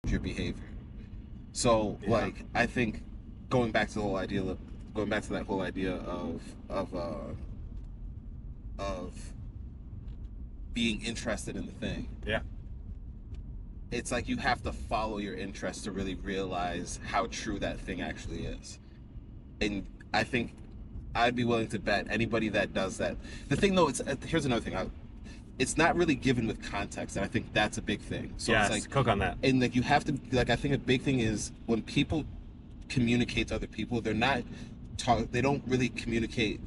your behavior. So Yeah. like I think going back to the whole idea of going back to that whole idea of being interested in the thing. Yeah. It's like you have to follow your interest to really realize how true that thing actually is. And I think I'd be willing to bet anybody that does that. The thing though, it's here's another thing. It's not really given with context, and I think that's a big thing. So it's Yes. like, Cook on that. and like you have to like I think a big thing is when people communicate to other people, they're not talk. They don't really communicate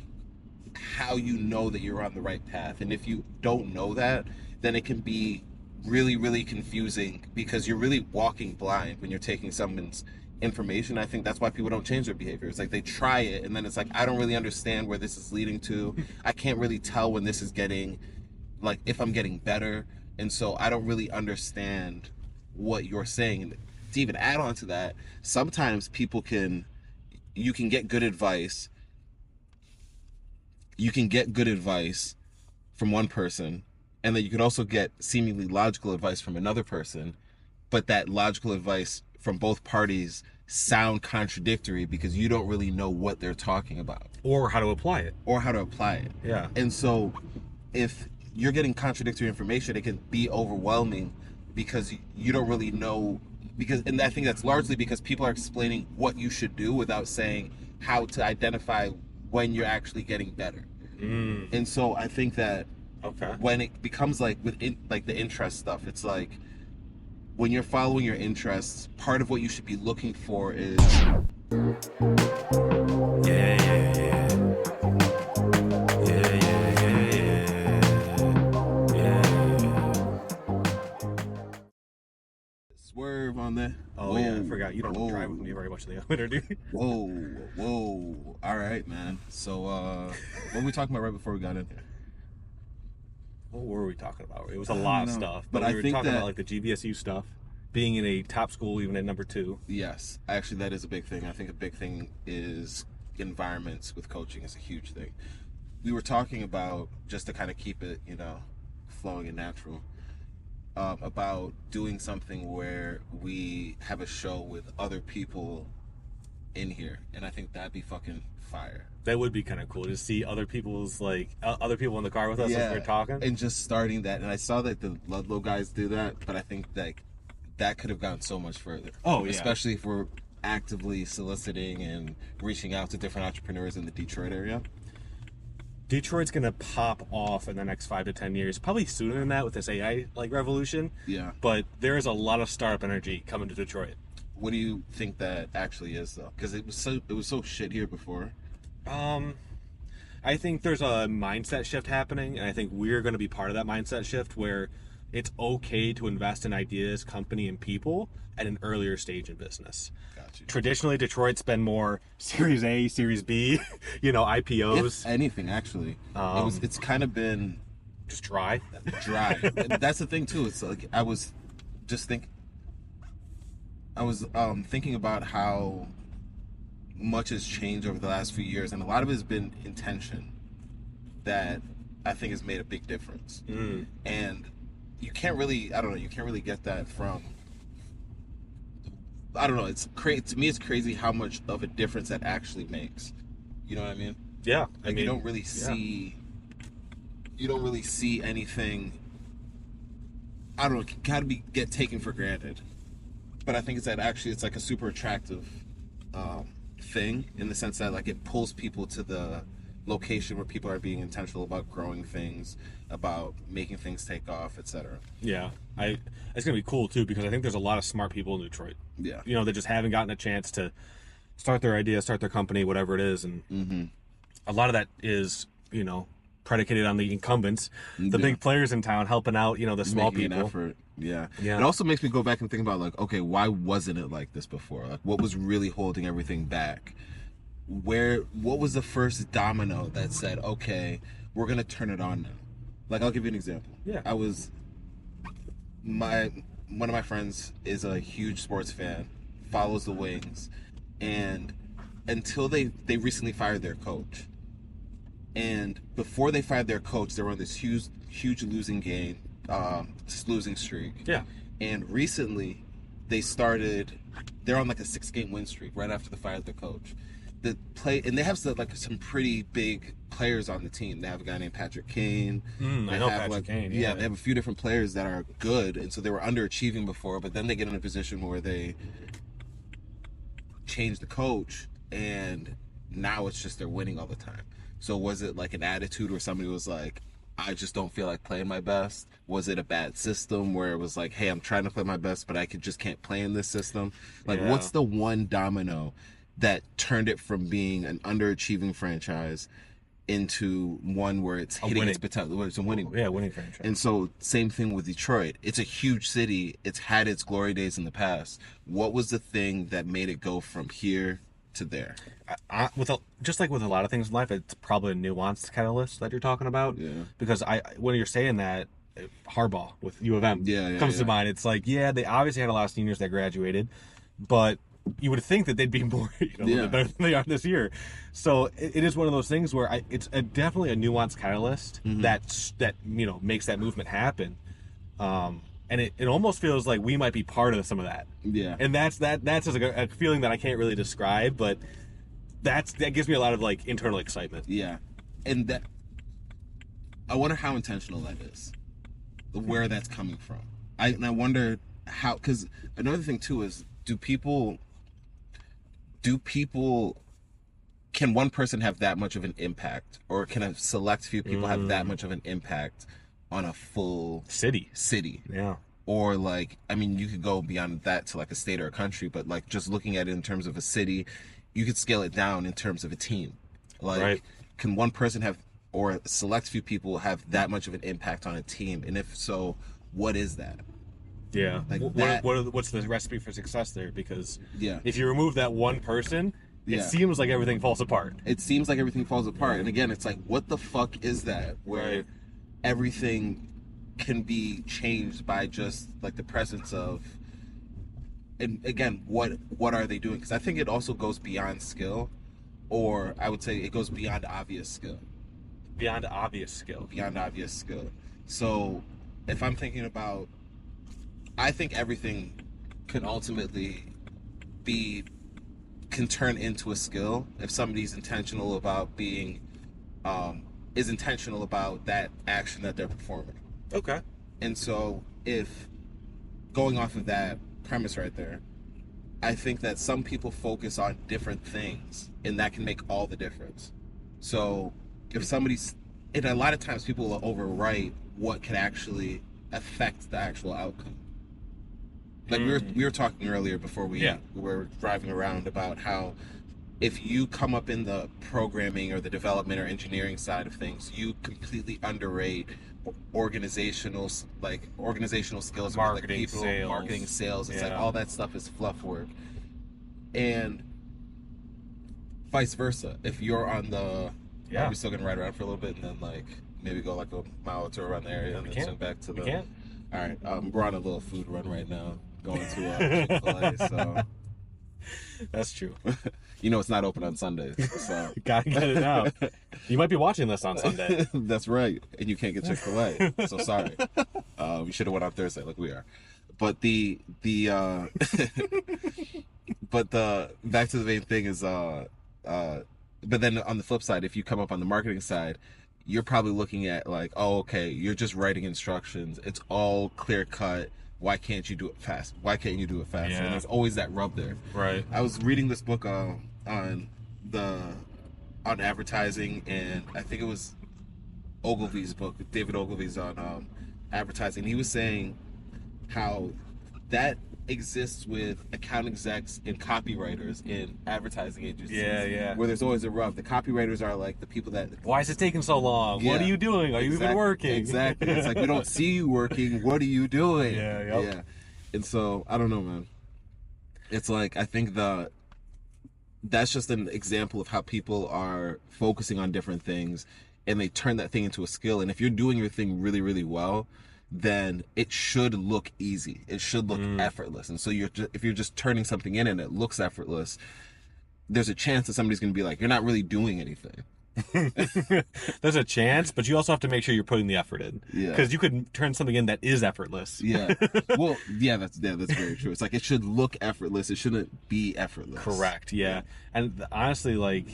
how you know that you're on the right path. And if you don't know that, then it can be really, really confusing because you're really walking blind when you're taking someone's information. I think that's why people don't change their behavior. It's like they try it and then it's like, I don't really understand where this is leading to. I can't really tell when this is getting, like, if I'm getting better. And so I don't really understand what you're saying. And to even add on to that, sometimes you can get good advice from one person, and then you could also get seemingly logical advice from another person, but that logical advice from both parties sound contradictory because you don't really know what they're talking about Or how to apply it. or how to apply it. Yeah. And so if you're getting contradictory information, it can be overwhelming because you don't really know, because, and I think that's largely because people are explaining what you should do without saying how to identify when you're actually getting better. And so I think that Okay. when it becomes like like the interest stuff, it's like when you're following your interests, part of what you should be looking for is Yeah, yeah, yeah. Yeah, yeah, yeah, yeah. swerve on that. Oh, yeah, I forgot. You don't drive with me very much in the elevator, do you? Whoa. All right, man. So what were we talking about right before we got in here? What were we talking about? It was a I lot don't of know. stuff. But But we I were think talking that about like the GVSU stuff, being in a top school, even at number 2. yes, actually that is a big thing. I think a big thing is environments with coaching is a huge thing. We were talking about, just to kind of keep it, flowing and natural, about doing something where we have a show with other people in here, and I think that'd be fucking fire. That would be kind of cool to see other people's other people in the car with us as we're talking. And just starting that, and I saw that the Ludlow guys do that, but I think that could have gone so much further. Oh, yeah. Especially if we're actively soliciting and reaching out to different entrepreneurs in the Detroit area. Detroit's gonna pop off in the next 5 to 10 years, probably sooner than that with this AI revolution. Yeah. But there is a lot of startup energy coming to Detroit. What do you think that actually is, though? Because it was so shit here before. I think there's a mindset shift happening, and I think we're going to be part of that mindset shift where it's okay to invest in ideas, company, and people at an earlier stage in business. Got you. Traditionally, Detroit's been more Series A, Series B, IPOs. If anything, actually, it's kind of been Just dry. dry. That's the thing too. It's like I was thinking about how much has changed over the last few years, and a lot of it has been intention that I think has made a big difference. And you can't really, I don't know, you can't really get that from, I don't know, it's crazy to me. It's crazy how much of a difference that actually makes. You know what I mean? Yeah. Like you don't really see anything, I don't know, gotta get taken for granted. But I think it's that actually it's like a super attractive thing, in the sense that like it pulls people to the location where people are being intentional about growing things, about making things take off, etc. Yeah. It's going to be cool, too, because I think there's a lot of smart people in Detroit. Yeah. That just haven't gotten a chance to start their idea, start their company, whatever it is. And a lot of that is, predicated on the incumbents, the big players in town helping out, the small Making people. an effort. Yeah. Yeah. It also makes me go back and think about like, okay, why wasn't it like this before? Like, what was really holding everything back? What was the first domino that said, okay, we're gonna turn it on now? Like, I'll give you an example. Yeah. One of my friends is a huge sports fan, follows the Wings, and until they recently fired their coach. And before they fired their coach, they were on this huge losing streak. Yeah. And recently, they started. They're on like a 6-game win streak right after they fired their coach. And they have some pretty big players on the team. They have a guy named Patrick Kane. I know Patrick Kane. Yeah, they have a few different players that are good, and so they were underachieving before. But then they get in a position where they change the coach, and now it's just they're winning all the time. So was it like an attitude where somebody was like, I just don't feel like playing my best? Was it a bad system where it was like, hey, I'm trying to play my best, but just can't play in this system? Like, what's the one domino that turned it from being an underachieving franchise into one where it's hitting its potential, where it's a winning franchise? And so same thing with Detroit. It's a huge city. It's had its glory days in the past. What was the thing that made it go from here to there? Just like with a lot of things in life, it's probably a nuanced catalyst that you're talking about. Yeah. Because when you're saying that, Harbaugh with U of M comes to mind. It's like, yeah, they obviously had a lot of seniors that graduated, but you would think that they'd be more, a little bit better than they are this year. So it is one of those things where it's definitely a nuanced catalyst that makes that movement happen. And it almost feels like we might be part of some of that. Yeah. And that's just a feeling that I can't really describe, but that gives me a lot of like internal excitement. Yeah. And that, I wonder how intentional that is, where that's coming from. I wonder how, because another thing too is, can one person have that much of an impact, or can a select few people have that much of an impact on a full city? Yeah. Or like, I mean, you could go beyond that to like a state or a country, but like just looking at it in terms of a city, you could scale it down in terms of a team. Like, can one person have, or a select few people have that much of an impact on a team? And if so, what is that? Yeah. Like what's the recipe for success there? Because if you remove that one person, it seems like everything falls apart. And again, it's like, what the fuck is that? Where everything can be changed by just like the presence of, and again, what are they doing? Because I think it also goes beyond skill, or I would say it goes beyond obvious skill. Beyond obvious skill. So if I'm thinking about, I think everything can ultimately can turn into a skill if somebody's intentional about being, is intentional about that action that they're performing. Okay. And so if, going off of that premise right there, I think that some people focus on different things, and that can make all the difference. So if and a lot of times people will overwrite what can actually affect the actual outcome. Like we were talking earlier before we were driving around about how if you come up in the programming or the development or engineering side of things, you completely underrate organizational skills, marketing, like people, sales. Marketing, sales. It's like all that stuff is fluff work, and vice versa. If you're on the, are we still gonna ride around for a little bit and then like maybe go like a mile or two around the area and then swing back to the? All right, we're on a little food run right now, going to Chick-fil-A. So that's true. It's not open on Sundays, so gotta get it out. You might be watching this on Sunday. That's right, and you can't get Chick-fil-A. So sorry. We should have went on Thursday, like we are. But but the back to the main thing is, but then on the flip side, if you come up on the marketing side, you're probably looking at like, oh, okay, you're just writing instructions. It's all clear cut. Why can't you do it fast? Why can't you do it faster? Yeah. And there's always that rub there. Right. I was reading this book on advertising, and I think it was Ogilvy's book, David Ogilvy's on advertising. He was saying how that exists with account execs and copywriters in advertising agencies. Yeah. Where there's always a rub. The copywriters are like the people that... Why is it taking so long? What are you doing? Are you even working? Exactly. It's like, we don't see you working. What are you doing? Yeah. And so, I don't know, man. It's like, I think that's just an example of how people are focusing on different things, and they turn that thing into a skill. And if you're doing your thing really, really well, then it should look easy. It should look effortless. And so if you're just turning something in and it looks effortless, there's a chance that somebody's going to be like, you're not really doing anything. There's a chance, but you also have to make sure you're putting the effort in, Yeah. because you could turn something in that is effortless. Yeah. Well, that's very true. It's like it should look effortless. It shouldn't be effortless. Correct. Yeah. And honestly, like,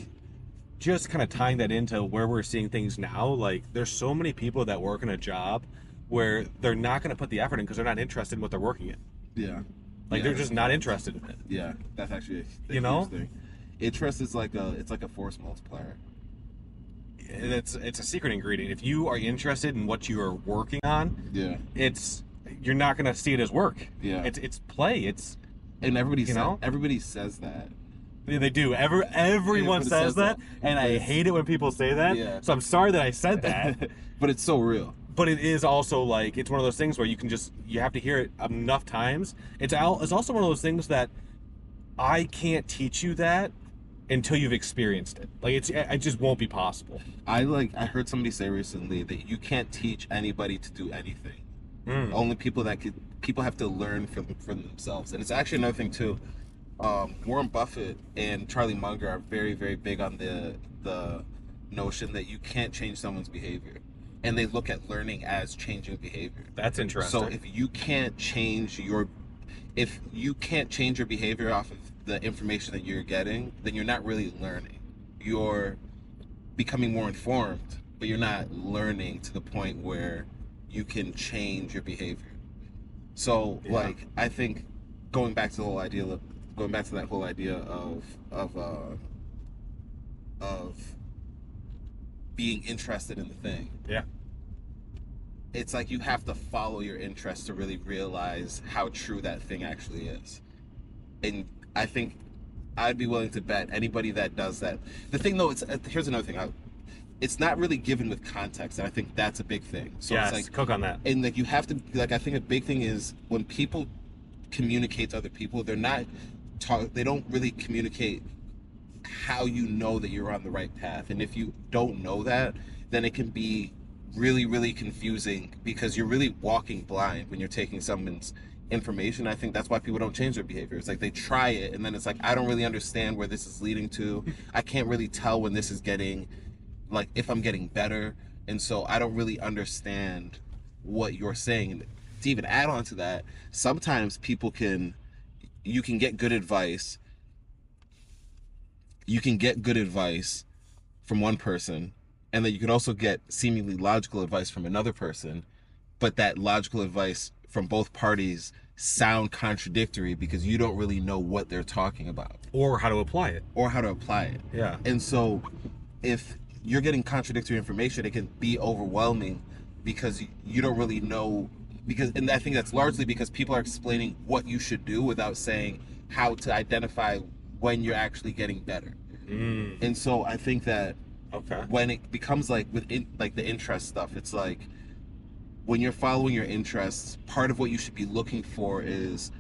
just kind of tying that into where we're seeing things now, like, there's so many people that work in a job where they're not going to put the effort in because they're not interested in what they're working in. Yeah. Like, Yeah, they're just not interested in it. yeah. That's actually a You know? huge thing. Interest is like a force multiplier. And it's a secret ingredient. If you are interested in what you are working on, Yeah. you're not going to see it as work. Yeah. It's play. It's And You know? everybody says that. They do. Everyone says that, and I hate it when people say that. Yeah. So I'm sorry that I said that. But it's so real. But it is also like, it's one of those things where you have to hear it enough times. It's also one of those things that I can't teach you that until you've experienced it. Like, it just won't be possible. I heard somebody say recently that you can't teach anybody to do anything. Only people have to learn from themselves. And it's actually another thing too. Warren Buffett and Charlie Munger are very, very big on the notion that you can't change someone's behavior, and they look at learning as changing behavior. That's interesting. So if you can't change your behavior off of the information that you're getting, then you're not really learning. You're becoming more informed, but you're not learning to the point where you can change your behavior. So, Yeah. like, I think going back to that whole idea of being interested in the thing. Yeah. It's like you have to follow your interest to really realize how true that thing actually is. And I think I'd be willing to bet anybody that does that. The thing though, here's another thing. It's not really given with context, and I think that's a big thing. So Yes, it's like, cook on that. and like you have to, like, I think a big thing is when people communicate to other people, they don't really communicate how you know that you're on the right path. And if you don't know that, then it can be really, really confusing because you're really walking blind when you're taking someone's information. I think that's why people don't change their behavior. It's like they try it and then it's like, I don't really understand where this is leading to. I can't really tell when this is getting, like, if I'm getting better. And so I don't really understand what you're saying. And to even add on to that, sometimes you can get good advice. You can get good advice from one person, and then you can also get seemingly logical advice from another person, but that logical advice from both parties sound contradictory because you don't really know what they're talking about Or how to apply it. Yeah. And so if you're getting contradictory information, it can be overwhelming because you don't really know, and I think that's largely because people are explaining what you should do without saying how to identify when you're actually getting better. And so I think that when it becomes like like the interest stuff, it's like when you're following your interests, part of what you should be looking for is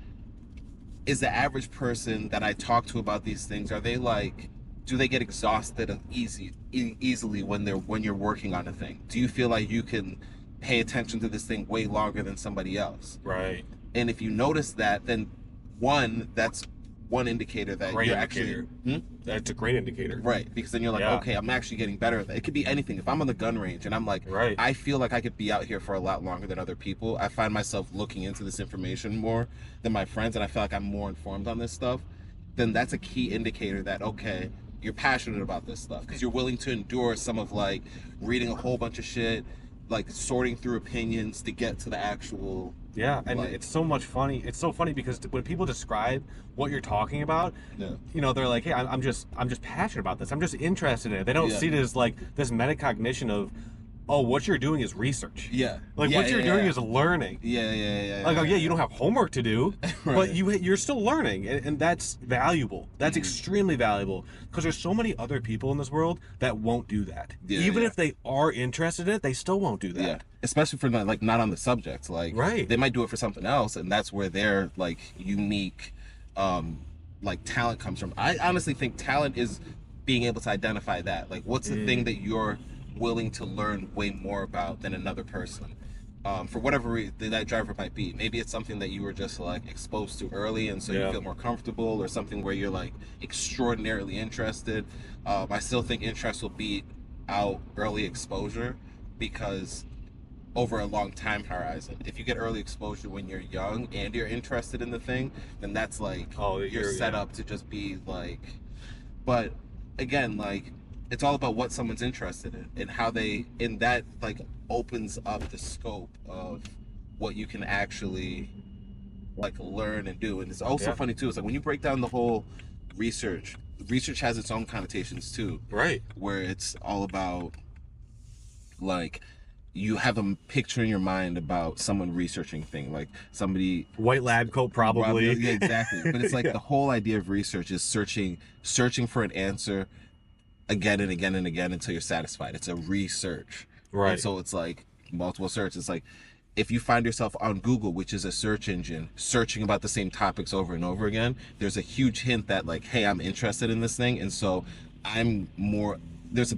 the average person that I talk to about these things, do they get exhausted easily when you're working on a thing? Do you feel like you can pay attention to this thing way longer than somebody else? Right. And if you notice that, then that's one indicator that Great you're indicator. actually That's a great indicator. right, because then you're like, Yeah. okay, I'm actually getting better at that. It could be anything. If I'm on the gun range and I'm like, Right. I feel like I could be out here for a lot longer than other people, I find myself looking into this information more than my friends, and I feel like I'm more informed on this stuff, then that's a key indicator that, okay, you're passionate about this stuff because you're willing to endure some of, like, reading a whole bunch of shit, like sorting through opinions to get to the actual. Yeah, and like, it's so much funny. It's so funny because when people describe what you're talking about, Yeah. you know, they're like, "Hey, I'm just passionate about this. I'm just interested in it." They don't Yeah. see it as like this metacognition of, "Oh, what you're doing is research." Yeah. Like Yeah, what you're yeah, doing yeah. is learning. Yeah. Like, oh yeah, you don't have homework to do, Right. but you're still learning, and that's valuable. That's Mm-hmm. extremely valuable because there's so many other people in this world that won't do that. Yeah, Even yeah. if they are interested in it, they still won't do that. Yeah, especially for not on the subject. Like, Right. they might do it for something else, and that's where their, like, unique, like, talent comes from. I honestly think talent is being able to identify that. Like, what's the thing that you're willing to learn way more about than another person? For whatever reason that driver might be. Maybe it's something that you were just, like, exposed to early, and so Yeah. you feel more comfortable, or something where you're, like, extraordinarily interested. I still think interest will be out early exposure because over a long time horizon. If you get early exposure when you're young and you're interested in the thing, then that's like Oh, you're you're set yeah. up to just be like. But again, like it's all about what someone's interested in and how they, and that like opens up the scope of what you can actually like learn and do. And it's also Yeah. funny too. It's like when you break down the whole research, research has its own connotations too, Right. where it's all about like you have a picture in your mind about someone researching thing, like somebody White lab coat, probably. yeah, exactly. But it's like Yeah. the whole idea of research is searching for an answer again and again and again until you're satisfied. It's a research. And Right. so it's like multiple search. It's like if you find yourself on Google, which is a search engine, searching about the same topics over and over again, there's a huge hint that like, hey, I'm interested in this thing. And so I'm more there's a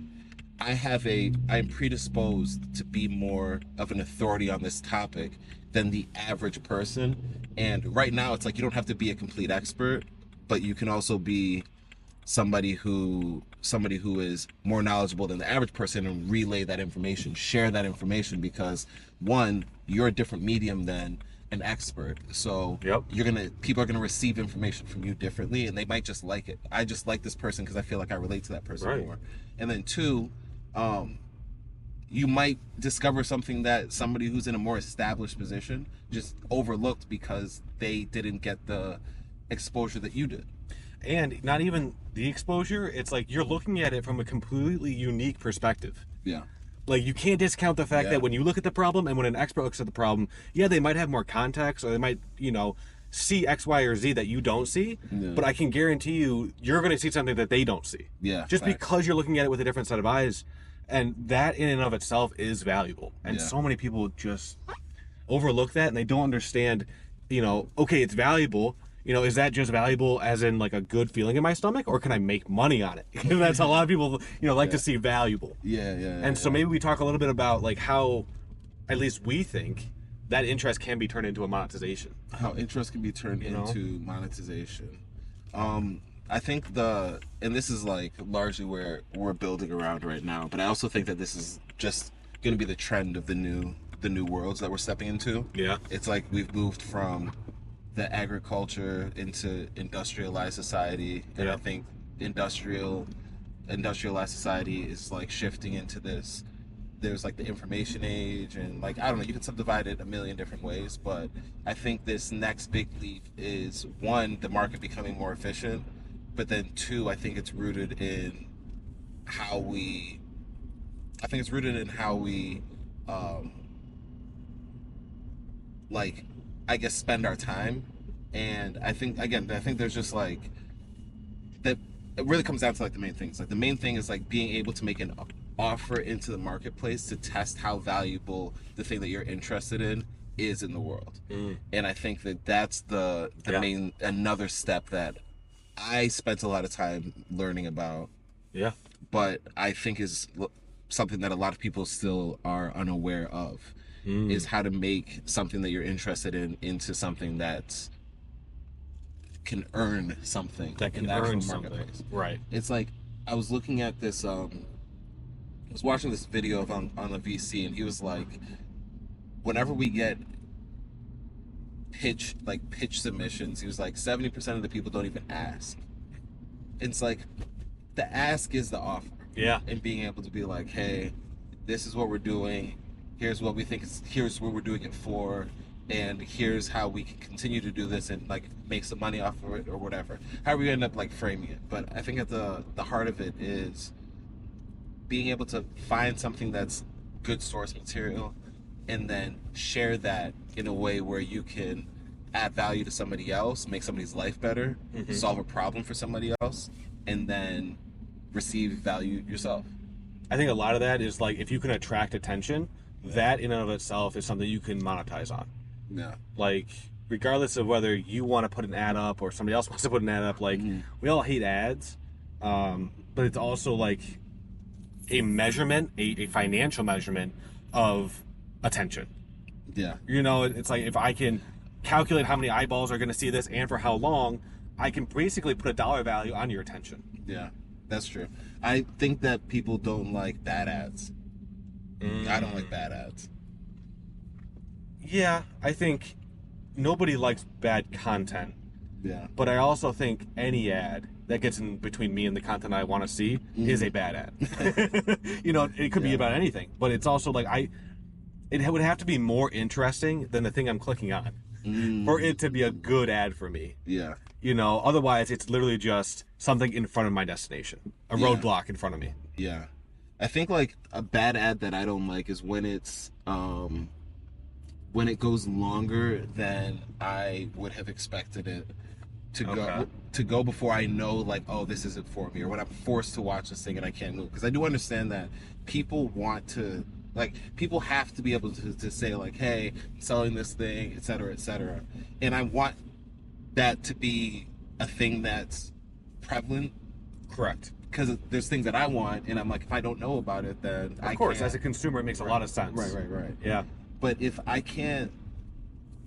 I'm predisposed to be more of an authority on this topic than the average person. And right now it's like you don't have to be a complete expert, but you can also be somebody who is more knowledgeable than the average person and relay that information, share that information, because one, you're a different medium than an expert. So Yep. people are gonna receive information from you differently, and they might just like it. I just like this person because I feel like I relate to that person Right. more. And then two, you might discover something that somebody who's in a more established position just overlooked because they didn't get the exposure that you did. And not even the exposure, it's like you're looking at it from a completely unique perspective. Yeah. Like you can't discount the fact Yeah. that when you look at the problem and when an expert looks at the problem, yeah, they might have more context or they might, see X, Y, or Z that you don't see. Yeah. But I can guarantee you're going to see something that they don't see. Yeah, Just facts. because you're looking at it with a different set of eyes. And that in and of itself is valuable. And Yeah. so many people just overlook that and they don't understand, okay, it's valuable. Is that just valuable as in like a good feeling in my stomach, or can I make money on it? Because that's how a lot of people, like to see valuable. Yeah. And so maybe we talk a little bit about like how, at least we think, that interest can be turned into a monetization. How interest can be turned into monetization. I think and this is like largely where we're building around right now, but I also think that this is just going to be the trend of the new worlds that we're stepping into. Yeah. It's like we've moved from the agriculture into industrialized society, and I Yep. think industrialized society is like shifting into this. There's like the information age, and like I don't know, you can subdivide it a million different ways, but I think this next big leap is one, the market becoming more efficient, but then two, I think it's rooted in how we um like I guess spend our time. And I think there's just like that it really comes down to like the main things. Like the main thing is like being able to make an offer into the marketplace to test how valuable the thing that you're interested in is in the world. And I think that that's the Yeah. main another step that I spent a lot of time learning about, Yeah. but I think is something that a lot of people still are unaware of, is how to make something that you're interested in into something that can earn something That can in the actual earn something. marketplace. Right. It's like I was looking at this. I was watching this video on a VC, and he was like, whenever we get pitch submissions, he was like 70% of the people don't even ask. It's like the ask is the offer. Yeah. And being able to be like, hey, this is what we're doing. Here's what we think here's what we're doing it for, and here's how we can continue to do this and like make some money off of it or whatever. However you end up like framing it. But I think at the heart of it is being able to find something that's good source material and then share that in a way where you can add value to somebody else, make somebody's life better, solve a problem for somebody else, and then receive value yourself. I think a lot of that is like if you can attract attention, that in and of itself is something you can monetize on. Yeah. Like regardless of whether you want to put an ad up or somebody else wants to put an ad up, like we all hate ads, but it's also like a measurement, a financial measurement of attention. Yeah. It's like if I can calculate how many eyeballs are going to see this and for how long, I can basically put a dollar value on your attention. Yeah. That's true. I think that people don't like bad ads. I don't like bad ads. Yeah, I think nobody likes bad content, Yeah. but I also think any ad that gets in between me and the content I want to see is a bad ad. It could be Yeah. about anything, but it's also like it would have to be more interesting than the thing I'm clicking on for it to be a good ad for me. Yeah. Otherwise it's literally just something in front of my destination, a roadblock in front of me. Yeah. I think like a bad ad that I don't like is when it goes longer than I would have expected it to go before I know like, oh, this isn't for me, or when I'm forced to watch this thing and I can't move, because I do understand that people want to, like, people have to be able to say like, hey, I'm selling this thing, etc., and I want that to be a thing that's prevalent. Correct. Because there's things that I want, and I'm like, if I don't know about it, then Of course, as a consumer, it makes a lot of sense. Right. Yeah. But if I can't,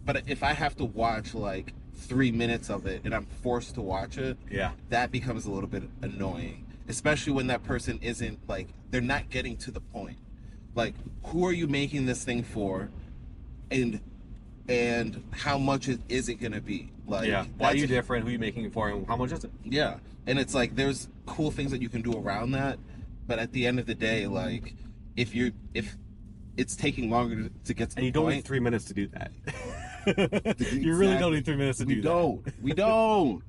but if I have to watch like 3 minutes of it and I'm forced to watch it, Yeah. that becomes a little bit annoying. Especially when that person isn't like, they're not getting to the point. Like, who are you making this thing for, and how much is it gonna be? Like, Yeah. Why are you different? Who are you making it for? And how much is it? Yeah, and it's like there's cool things that you can do around that, but at the end of the day, like if it's taking longer to get to And the you don't point, need 3 minutes to do that. Exactly. You really don't need 3 minutes to do that. We don't.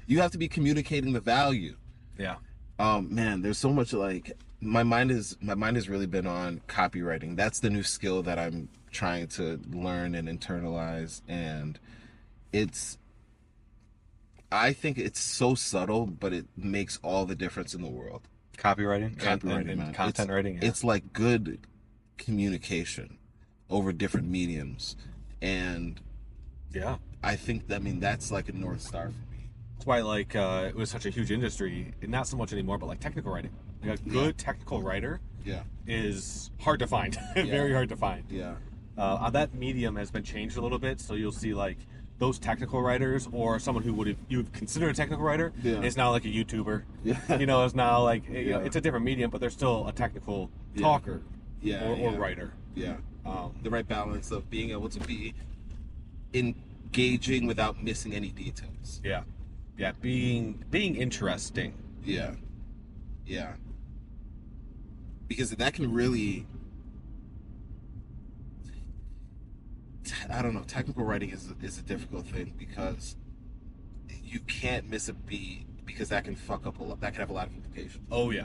You have to be communicating the value. Yeah. Man, there's so much, like, my mind has really been on copywriting. That's the new skill that I'm trying to learn and internalize, and I think it's so subtle, but it makes all the difference in the world. Copywriting Copywriting, and man. content writing. Yeah. It's like good communication over different mediums, and yeah. I think that's like a North Star for me. That's why it was such a huge industry, not so much anymore, but like technical writing. Like a good technical writer is hard to find. Very hard to find. Yeah. That medium has been changed a little bit, so you'll see like those technical writers, or someone who you would consider a technical writer is now like a YouTuber. Yeah. Is now like it's a different medium, but they're still a technical talker. Or writer. Yeah. The right balance of being able to be engaging without missing any details. Yeah. Yeah. Being interesting. Yeah. Because that can really, I don't know, technical writing is a difficult thing, because you can't miss a beat, because that can fuck up that can have a lot of implications. Oh yeah.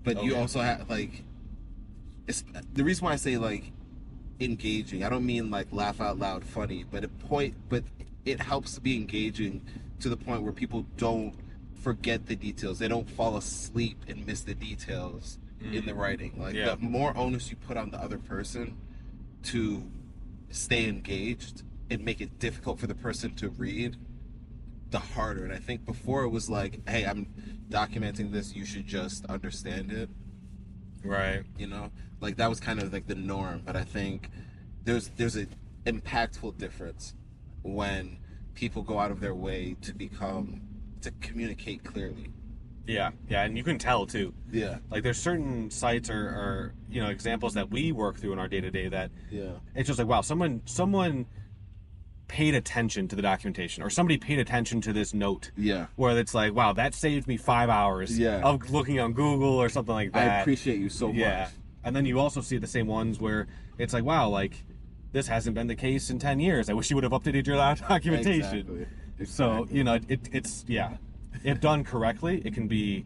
But you also have the reason why I say like engaging, I don't mean like laugh out loud funny, but it helps to be engaging to the point where people don't forget the details. They don't fall asleep and miss the details in the writing. Like the more onus you put on the other person to stay engaged and make it difficult for the person to read, the harder. And I think before it was like, hey, I'm documenting this, you should just understand it. Right. Like that was kind of like the norm. But I think there's an impactful difference when people go out of their way to communicate clearly. Yeah, and you can tell too. Yeah. Like there's certain sites or examples that we work through in our day-to-day that it's just like, wow, someone paid attention to the documentation, or somebody paid attention to this note. Yeah. Where it's like, wow, that saved me 5 hours of looking on Google or something like that. I appreciate you so much. Yeah. And then you also see the same ones where it's like, wow, like this hasn't been the case in 10 years. I wish you would have updated your documentation. Exactly. So, it's if done correctly, it can be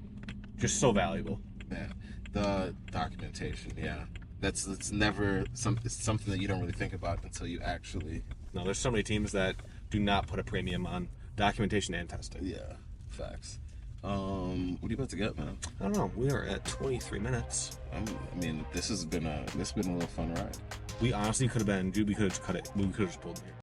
just so valuable. Yeah. The documentation, it's never something that you don't really think about until you actually. No, there's so many teams that do not put a premium on documentation and testing. Yeah, facts. What are you about to get, man? I don't know. We are at 23 minutes. This has been a little fun ride. We honestly could have been, dude. We could have just cut it. We could have just pulled here.